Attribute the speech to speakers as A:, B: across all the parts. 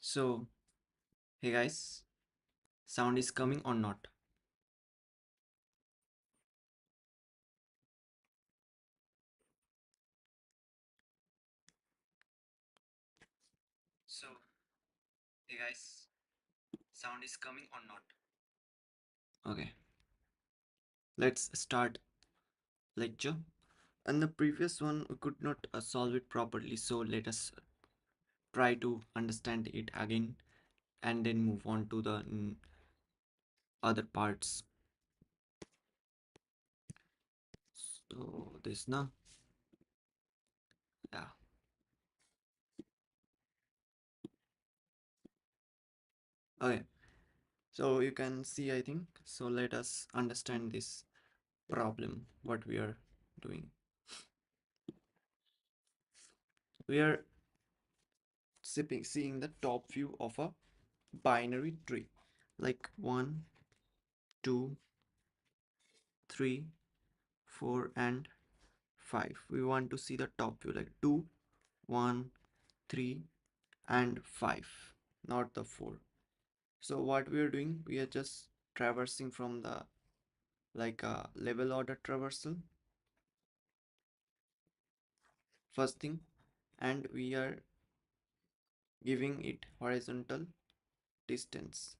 A: So, hey guys, sound is coming or not? So, hey guys, sound is coming or not? Okay, let's start lecture. And the previous one we could not solve it properly, so let us try to understand it again and then move on to the other parts. So, this now, yeah. Okay, so you can see, I think. So, let us understand this problem, what we are doing. We are seeing the top view of a binary tree like 1 2 3 4 and 5. We want to see the top view like 2 1 3 and 5, not the 4. So what we are doing, we are just traversing from the like a level order traversal first thing, and we are giving it horizontal distance.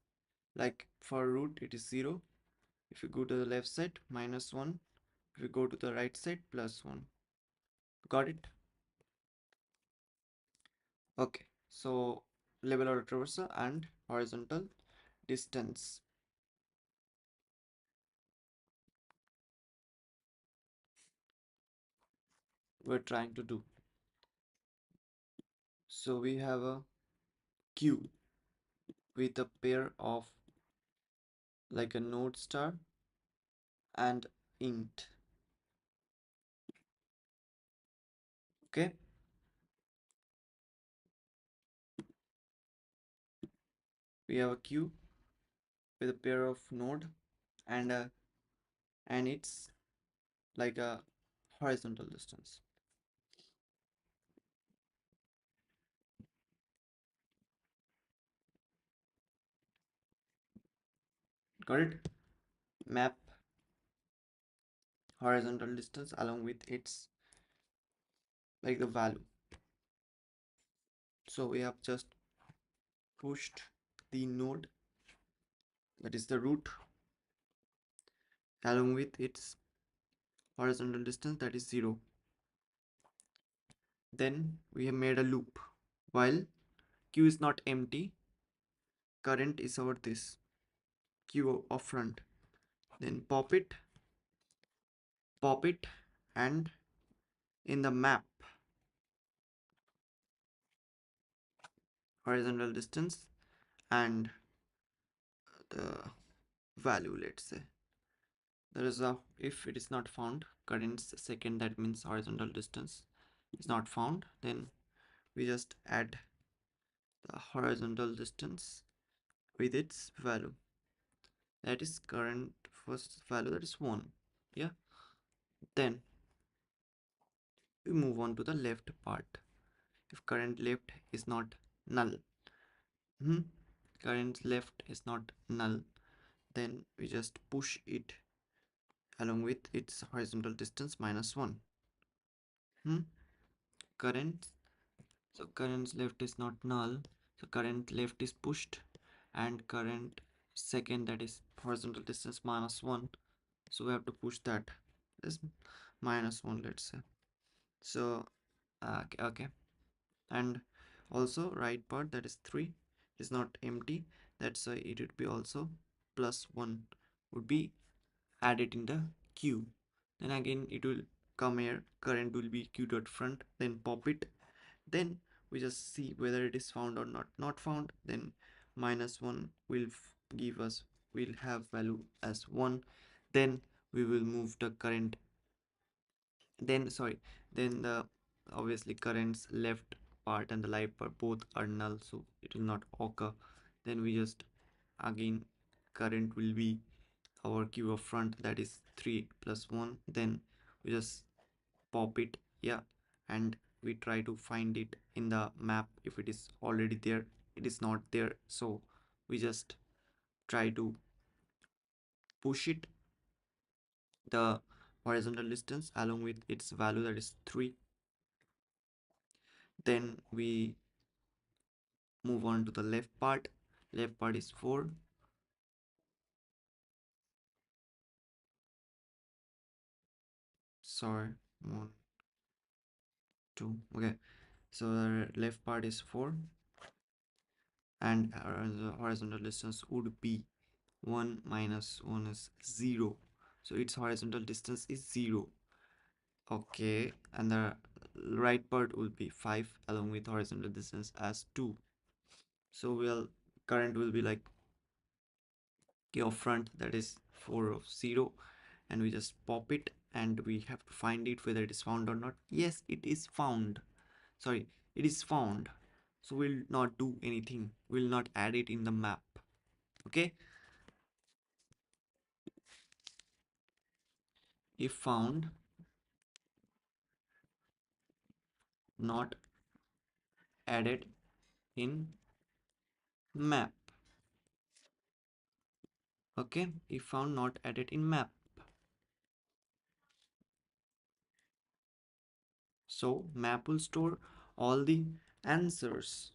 A: Like for root it is 0. If you go to the left side, -1. If you go to the right side, +1. Got it? Okay, so level order traversal and horizontal distance. We're trying to do. So we have a queue with a pair of like a node star and int. Okay, we have a queue with a pair of node and it's like a horizontal distance. Got it? Map horizontal distance along with its like the value. So we have just pushed the node, that is the root, along with its horizontal distance, that is 0. Then we have made a loop. While q is not empty, current is over this q of front. Then pop it, and in the map horizontal distance and the value, let's say there is a, if it is not found currents second, that means horizontal distance is not found, then we just add the horizontal distance with its value, that is current first value, that is 1. Yeah, then we move on to the left part. If current left is not null, current left is not null, then we just push it along with its horizontal distance -1. Current, so current left is not null, so current left is pushed, and current second, that is horizontal distance -1, so we have to push that is -1, let's say. So okay, and also right part, that is 3, is not empty, that's why it would be also +1 would be added in the queue. Then again it will come here, current will be q dot front, then pop it, then we just see whether it is found or not found, then -1 will give us, will have value as 1, then we will move the current, then sorry, then the obviously currents left part and the right part both are null, so it will not occur. Then we just again, current will be our q of front, that is 3 plus 1, then we just pop it, yeah, and we try to find it in the map if it is already there. it is not there, so we just try to push it the horizontal distance along with its value, that is 3. Then we move on to the left part is 4. Sorry, 1 2. Okay, so the left part is 4 and the horizontal distance would be 1 minus 1 is 0, so its horizontal distance is 0. Okay, and the right part will be 5 along with horizontal distance as 2. So we'll current will be like k of front, that is 4 of 0, and we just pop it and we have to find it whether it is found or not. Yes, it is found. Sorry, it is found. So we'll not do anything, we'll not add it in the map. Okay, if found not added in map. Okay, if found not added in map, so map will store all the answers.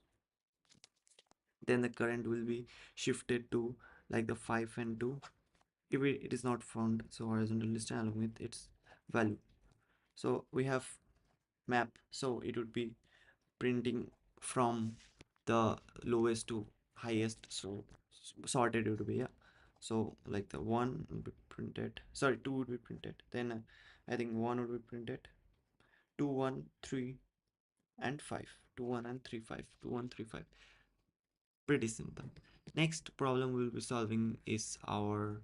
A: Then the current will be shifted to like the 5 and 2 if it is not found, so horizontal distance along with its value. So we have map, so it would be printing from the lowest to highest, so sorted it would be, yeah. So like the 1 would be printed, sorry, 2 would be printed, then I think 1 would be printed, 2 1 3 and 5, 2 1 and 3 5, 2 1 3 5. Pretty simple. Next problem we'll be solving is our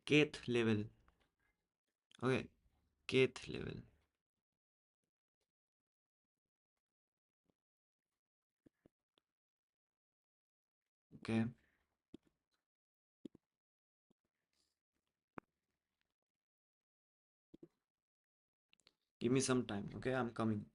A: kth level. Okay, kth level. Okay, give me some time. Okay, I'm coming.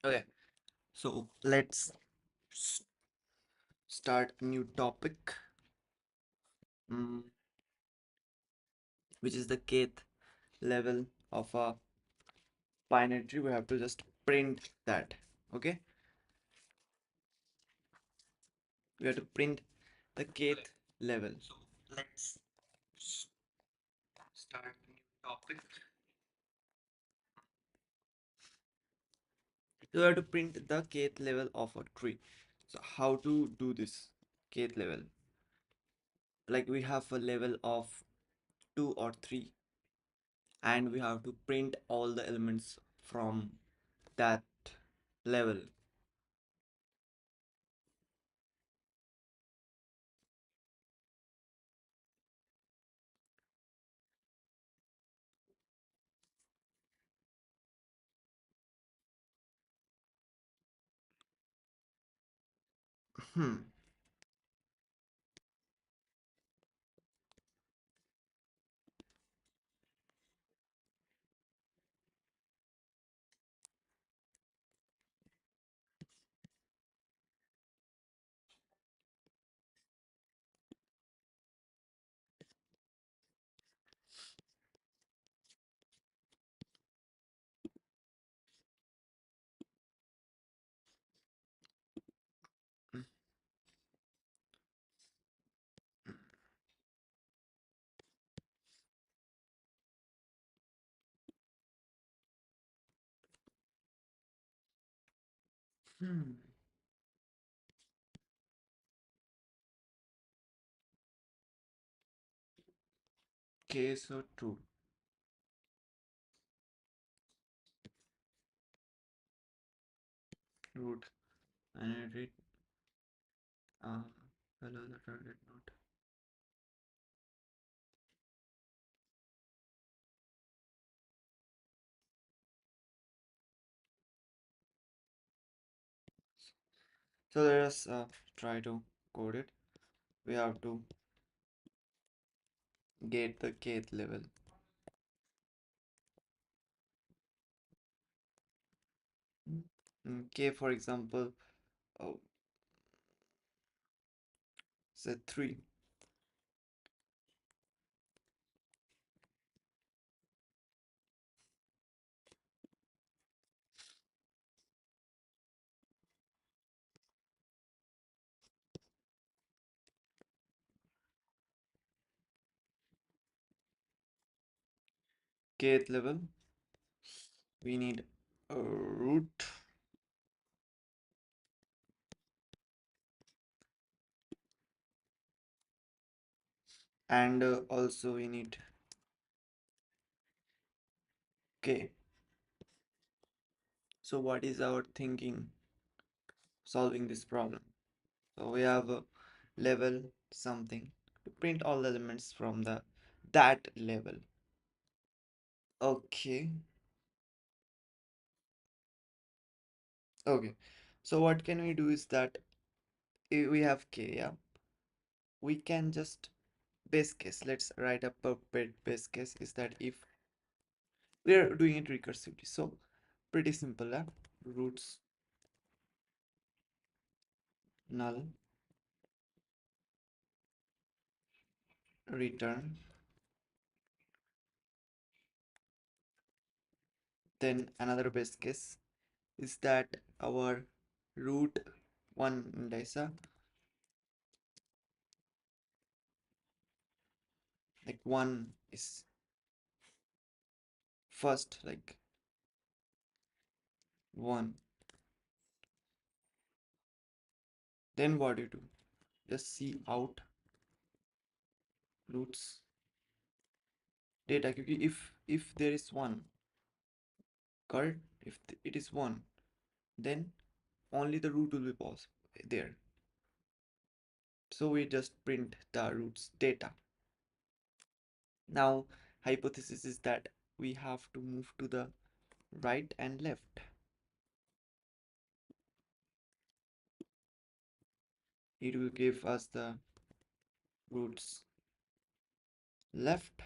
A: Okay, so let's s- start a new topic, mm, which is the kth level of a binary tree. We have to just print that. Okay, we have to print the kth level. So let's s- start a new topic. So we have to print the kth level of a tree. So how to do this kth level? Like we have a level of 2 or 3, and we have to print all the elements from that level. Hmm. Hmm. Okay, so true. Root and read below the target node. So let us try to code it. We have to get the kth level. K, for example, oh, say 3. Kth level, we need a root and also we need k. So what is our thinking solving this problem? So we have a level something to print all the elements from the that level. Okay. Okay. So what can we do is that if we have k, yeah, we can just base case. Let's write a puppet base case is that if we are doing it recursively. So pretty simple, yeah? Roots null return. Then another base case is that our root one indica, like one is first, like one. Then what you do? Just see out roots data. If there is one, correct? If it is one, then only the root will be possible there. So we just print the roots data. Now hypothesis is that we have to move to the right and left. It will give us the roots left,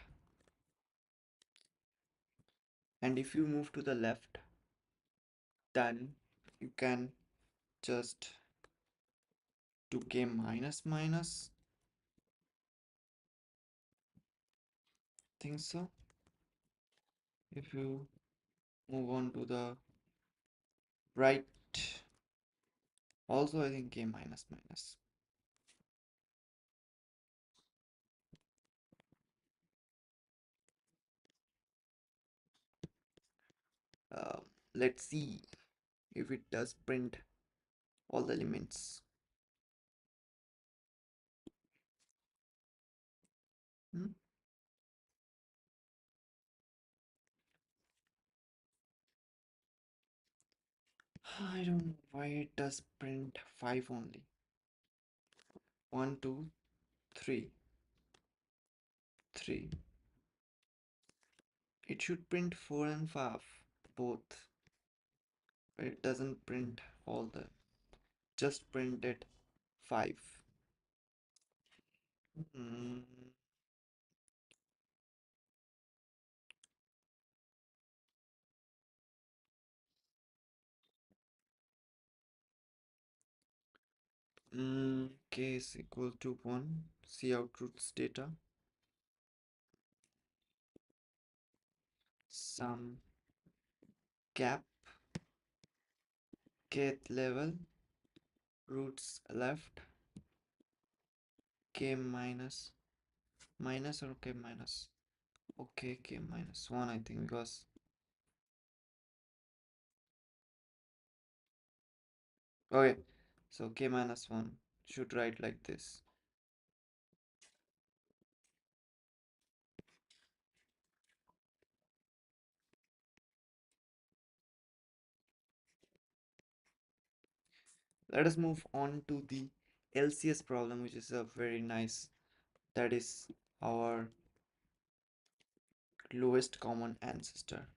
A: and if you move to the left, then you can just do k minus minus. Think so. If you move on to the right, also I think k minus minus. Uh, let's see if it does print all the elements. Hmm? I don't know why it does print 5 only. 1, 2, 3, 3. It should print 4 and 5 both, but it doesn't print all the, just printed 5. Mm, k is equal to 1. See outputs data. Some gap, kth level, roots left, k minus minus or k minus. Okay, k minus 1 I think, because okay, so k minus 1 should write like this. Let us move on to the lCS problem, which is a very nice, that is our lowest common ancestor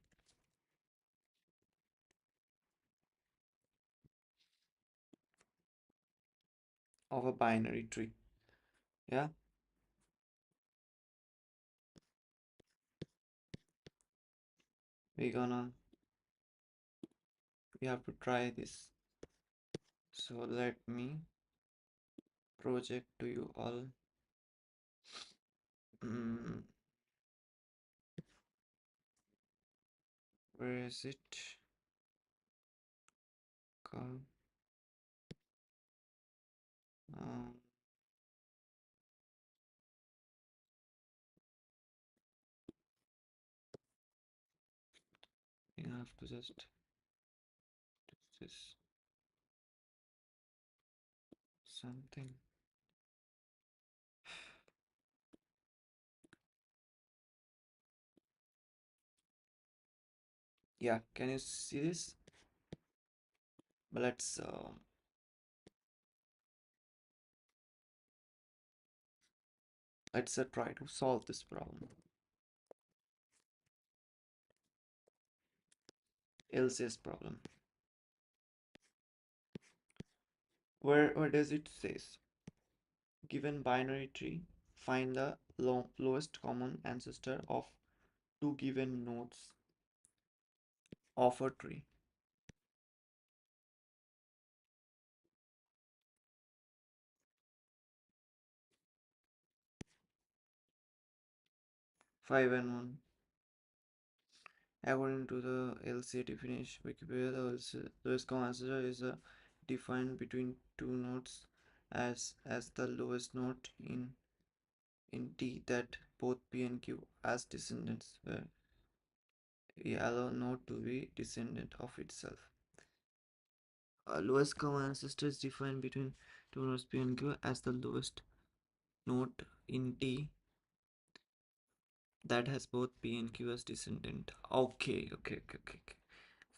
A: of a binary tree. Yeah, we're gonna, we have to try this. So let me project to you all. Mm, where is it? Come. Um, I have to just do this something. Yeah, can you see this? But let's try to solve this problem. LCS problem. Where does it says? Given binary tree, find the lowest common ancestor of two given nodes of a tree. Five and one. According to the LCA definition, Wikipedia, the lowest common ancestor is defined between two nodes as the lowest node in T that both P and Q as descendants, where we allow node to be descendant of itself. Lowest common ancestor is defined between two nodes P and Q as the lowest node in T that has both P and Q as descendant. Okay.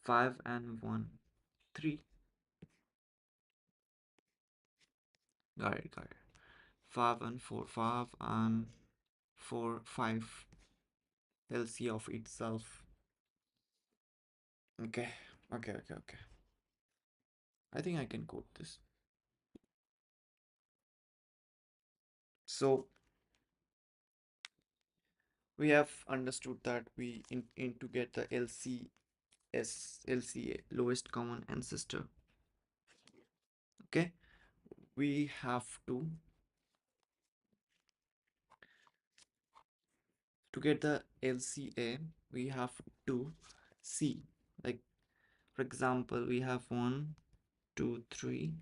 A: 5 and 1. 3. Got it. 5 and 4. 5 and 4. 5. LC of itself. Okay. I think I can code this. So we have understood that we in to get the LC LCA, lowest common ancestor. Okay, we have to get the LCA, we have to see, like for example, we have 1, 2, 3,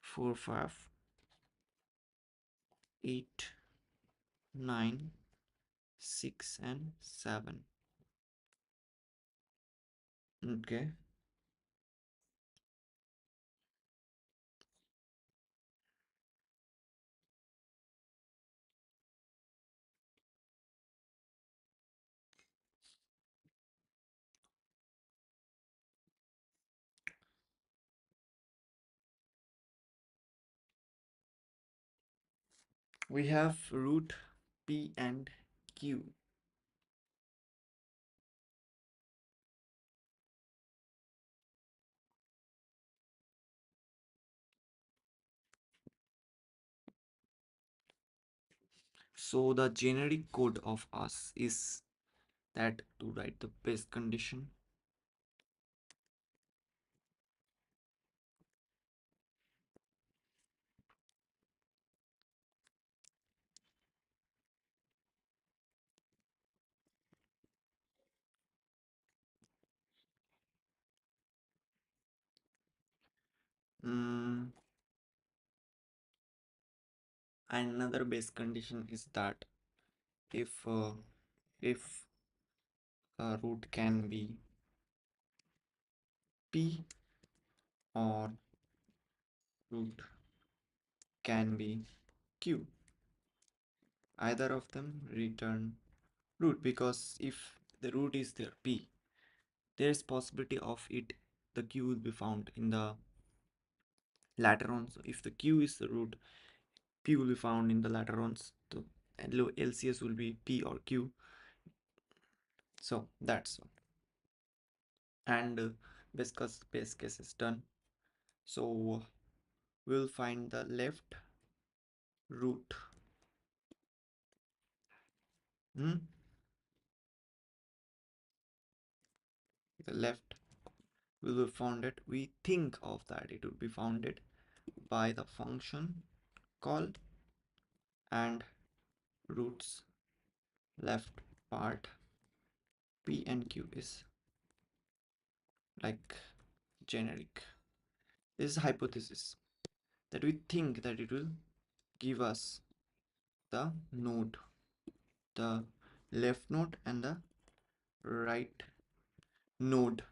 A: 4, 5, 8, 9, 6, and 7. Okay, we have root P and Q. So the generic code of us is that to write the best condition. Mm, Another base condition is that if root can be P or root can be Q, either of them return root, because if the root is there P, there is possibility of it the Q will be found in the later on. So if the Q is the root, P will be found in the later ons. So LCS will be P or Q. So that's all. And best case is done. So we'll find the left root. Hmm? The left will be founded. We think of that it will be founded by the function call and roots left part P and Q is like generic. This is hypothesis that we think that it will give us the node, the left node and the right node.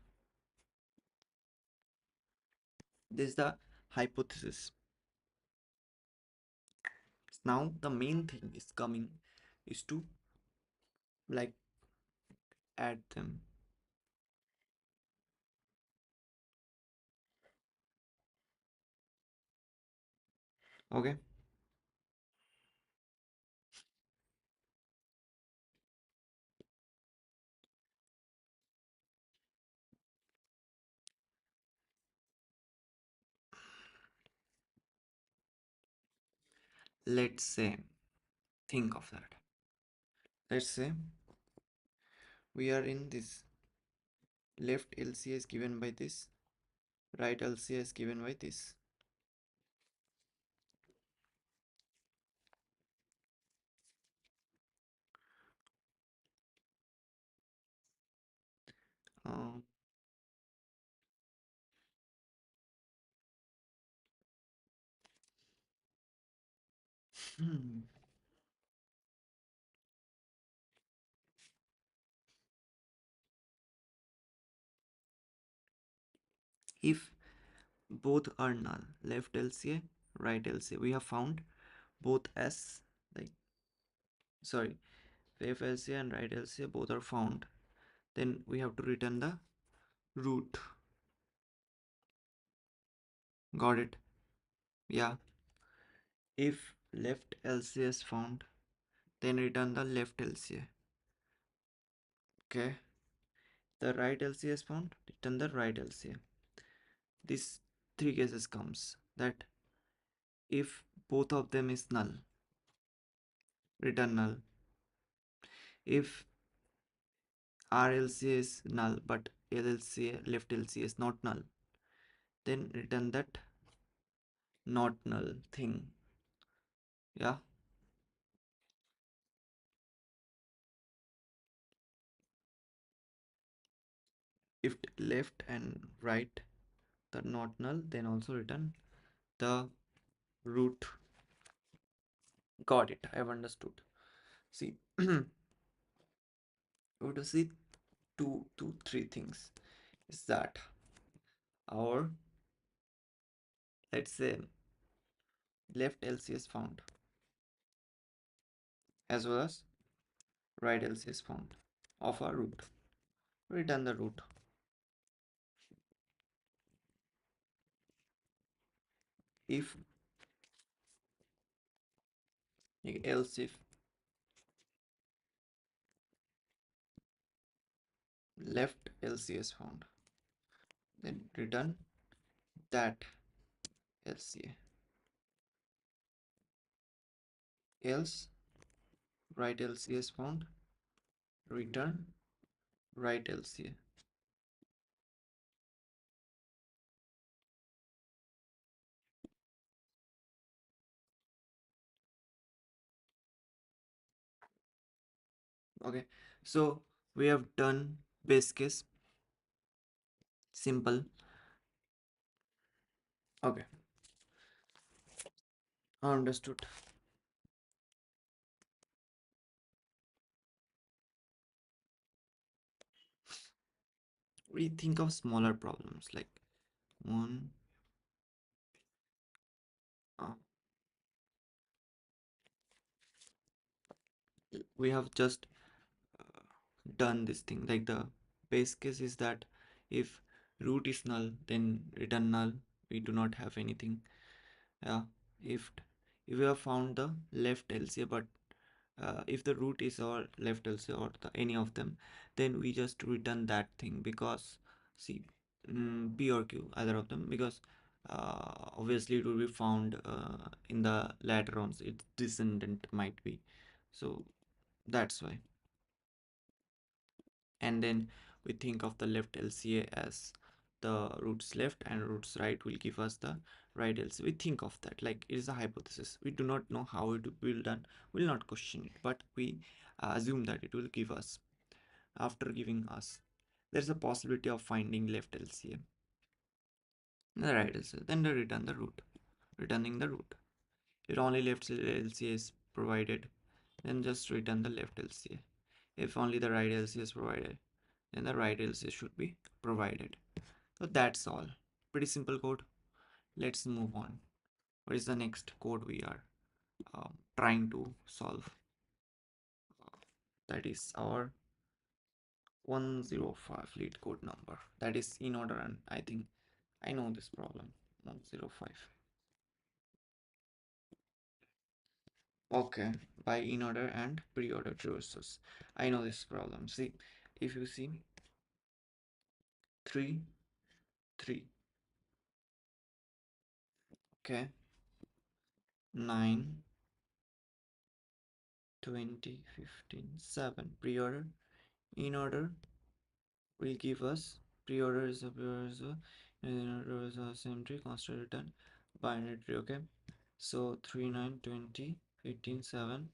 A: This is the hypothesis. Now the main thing is coming is to like add them. Okay, let's say, think of that. Let's say we are in this, left LCA is given by this, right LCA is given by this. Uh, hmm. If both are null, left LCA, right LCA, we have found both as like, sorry, left LCA and right LCA both are found, then we have to return the root. Got it? Yeah. If left LCA is found, then return the left LCA. Okay. The right LCA is found, return the right LCA. These three cases comes that if both of them is null, return null. If RLCA is null but LCA left LCA is not null, then return that not null thing. Yeah, if left and right the not null, then also return the root. Got it, I have understood. See, we have to see three things. Is that our, let's say, left LCS found as well as right LCS found of our root. Return the root. If else if left LCS found, then return that LCA. Else right LCS found, return right LCA. Okay, so we have done base case, simple. Okay, understood. We think of smaller problems like one. Uh, we have just done this thing. Like the base case is that if root is null, then return null. We do not have anything. Yeah, if we have found the left LCA, but if the root is our left LCA or any of them, then we just return that thing because see, P or Q, either of them, because obviously it will be found in the later on. Its descendant might be, so that's why. And then we think of the left LCA as the roots left and roots right will give us the right LCA. We think of that like it is a hypothesis. We do not know how it will be done. We will not question it, but we assume that it will give us. After giving us, there's a possibility of finding left LCA, the right LCA, then they return the root. Returning the root. If only left LCA is provided, then just return the left LCA. If only the right LCA is provided, then the right LCA should be provided. So that's all. Pretty simple code. Let's move on. What is the next code we are trying to solve? That is our 105 lead code number. That is in order, and I think I know this problem. 105. Okay, by in order and pre-order traverses. I know this problem. See, if you see 3, 3, okay, 9, 20, 15, 7. Pre-order, in order will give us pre-order is a pre-order is a same tree, constant return, binary tree. Okay, so 3, 9, 20, 15, 7.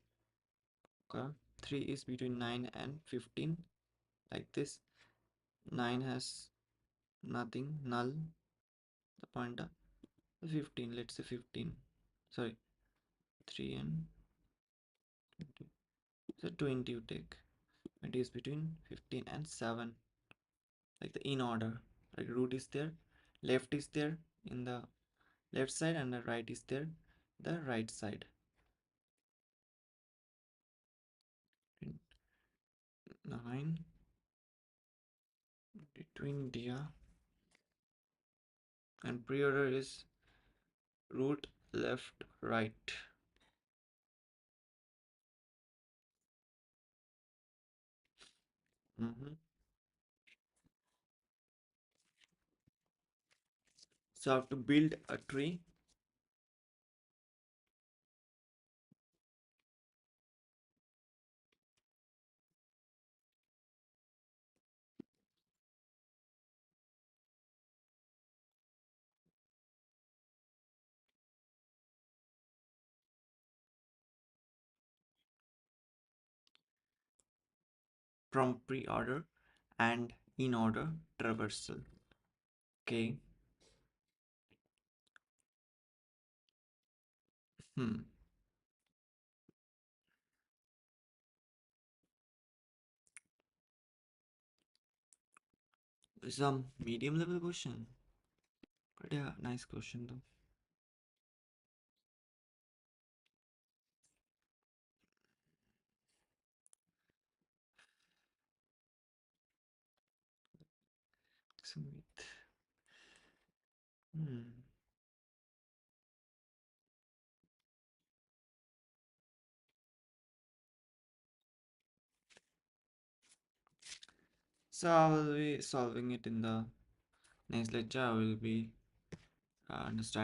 A: Okay, 3 is between 9 and 15, like this. 9 has nothing, null, the pointer. 15, let's say 15, sorry, 3 and 20, so 20 you take. It is between 15 and 7, like the in order, like root is there, left is there in the left side, and the right is there the right side. 9 between dia, and pre-order is root left right. So I have to build a tree. from pre-order and in-order traversal. Okay. Hmm. Some medium level question. But yeah, nice question though. Sweet. Hmm. So I will be solving it in the next lecture. I will be understanding